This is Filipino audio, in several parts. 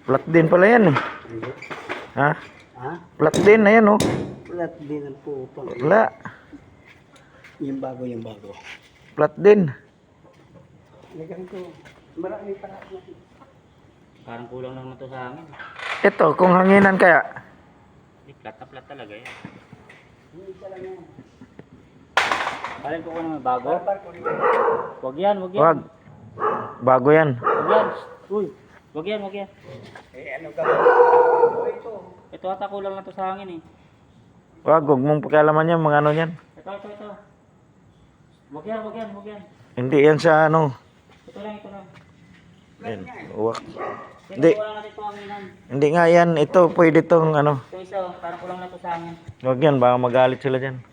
Flat din pala yan eh. Hindi. Ha? Ha? Flat din na yan oh. Flat din ang putang. Wala. Yung bago, yung bago. Flat din. Lagyan ko. Marami pa natin. Parang kulang lang na to sa amin. Ito, kung hanginan kaya. Hindi, flat na flat talaga yan. Hindi isa lang yan. Alin ko naman bago? Barbar ko rin. Wag yan, wag yan. Wag. Bago yan. Wag yan. Uy, wag yan, wag yan. Eh ano ka ba? Oh, ito. Ito ata kulang na to sa hangin eh. Wag mong pakialaman yan, mga ano yan. Ito. Wag yan, wag yan, wag yan. Hindi yan sa ano. Ito lang, ito lang. Yan. Wag. Hindi. Hindi. Kulang natin ito hanginan. Hindi nga yan. Ito, pwede tong ano. Ito isa, parang kulang na to sa hangin. Wag yan, baka magalit sila dyan.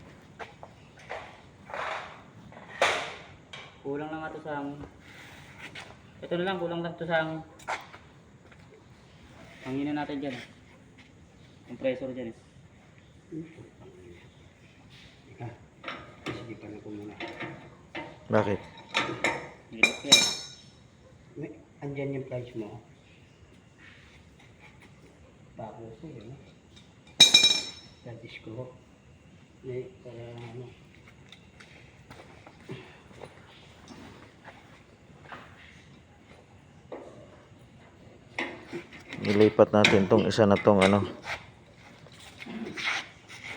Kulang lang nga to sa hangin. Ito na lang, kulang lang to sa hangin. Hanginan natin dyan. Compressor dyan eh. Sige pa na ko muna. Bakit? Hilot yan. Andyan yung price mo. Bago ko yun. Dadis ko. Para ano. Nilipat natin tong isa na tong ano.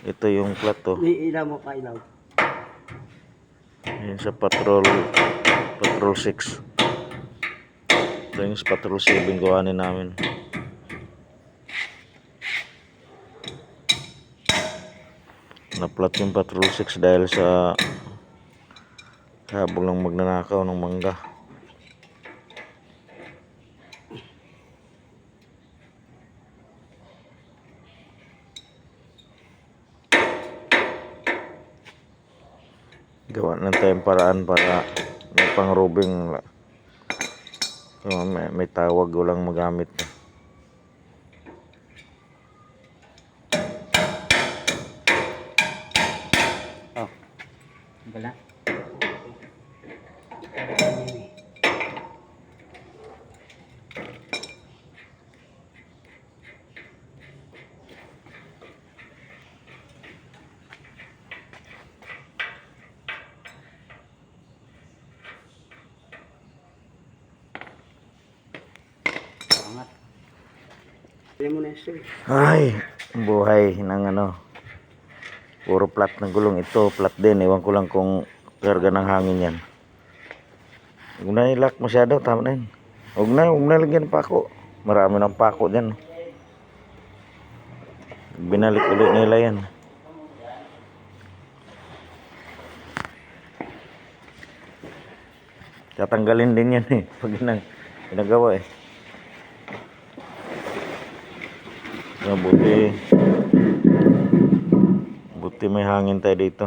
Ito yung flat to. Ilaw mo pa, ilaw. Yan sa patrol 6. Ito yung sa patrol 7 gawanin namin. Na-flat yung patrol 6 dahil sa habol ng magnanakaw ng mangga. Gawa ng tayong paraan para may pang-robing. May tawag walang magamit. Oh. Wala. Angat. Kaya mo na sir. Ay, buhay ng ano. Puro flat na gulong. Ito flat din. Ewan ko lang kung karga ng hangin yan. Huwag na ilak masyado. Tama na yun. Huwag na lagyan ng pako. Marami ng pako dyan. Binalik ulit nila yan. Tatanggalin din yan eh. Pag ginagawa eh. Buti may hangin tayo dito.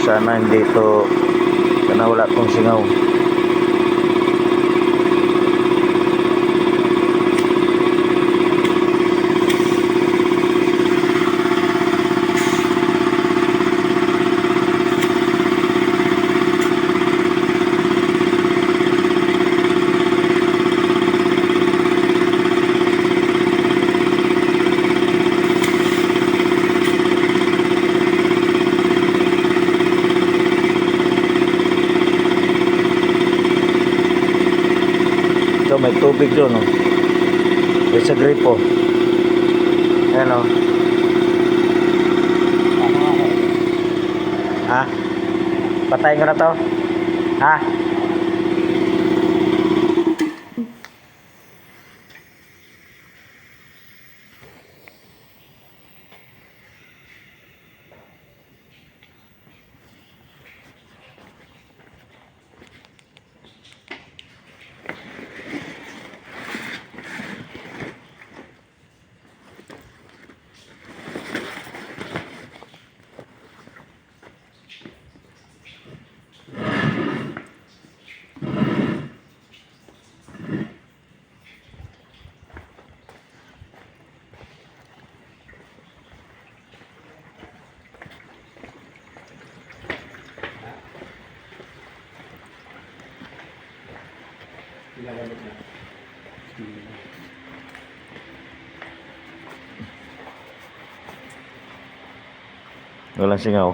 Sana hindi ito, sana wala itong singaw. Ito may tubig doon, no? May sa gripo. Ayan, no? Ha? Patayin ko na to? Ha? Nagalit na. Walang singaw.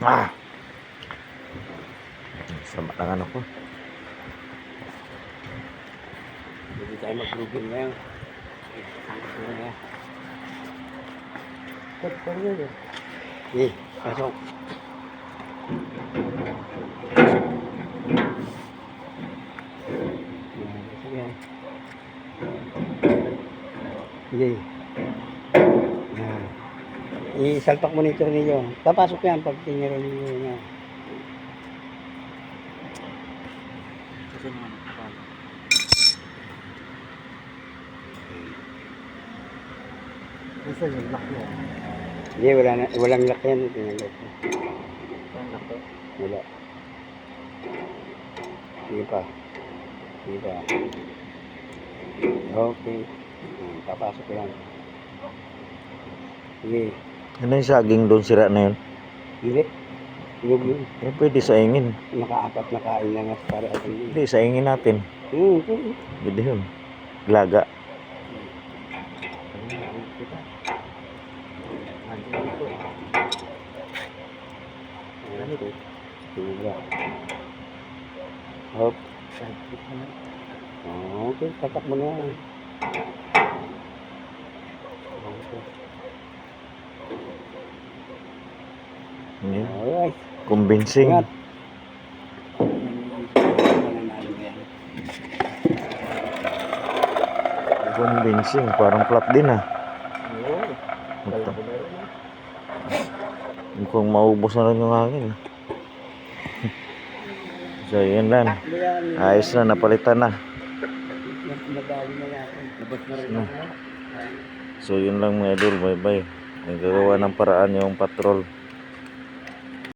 Ah. Sama ng ano ko. Hindi tayo mag-grouping ngayon. Tangkas mo na yan. Pwede yun eh. Eh, pasok. Sige. Sige. Yan. I-salpak mo nito ninyo. Papasok yan pag tinira ninyo yan. Kasi naman. Isa yung lock mo. Hindi, walang lock yan. Tinanggap ko. Wala. Sige pa. Sige pa. Okay. Papasok yan. Sige. Ano yung saging doon sira na yun? Hindi. Yun. Eh, pwede saingin. Nakaapat na kain na nga para atin. Hindi, saingin natin. Pwede yun. Laga. Hop. Okay, tatak mo na. Yan. Alright. Convincing. Ingat. Convincing. Parang flat din ah. Mukhang maubos na rin yung hangin. So yun lang. Ayos na, napalitan na. Nadali na natin. Labas na rin ako. So yun lang mga idol, bye bye. Nagagawa ng paraan yung patrol.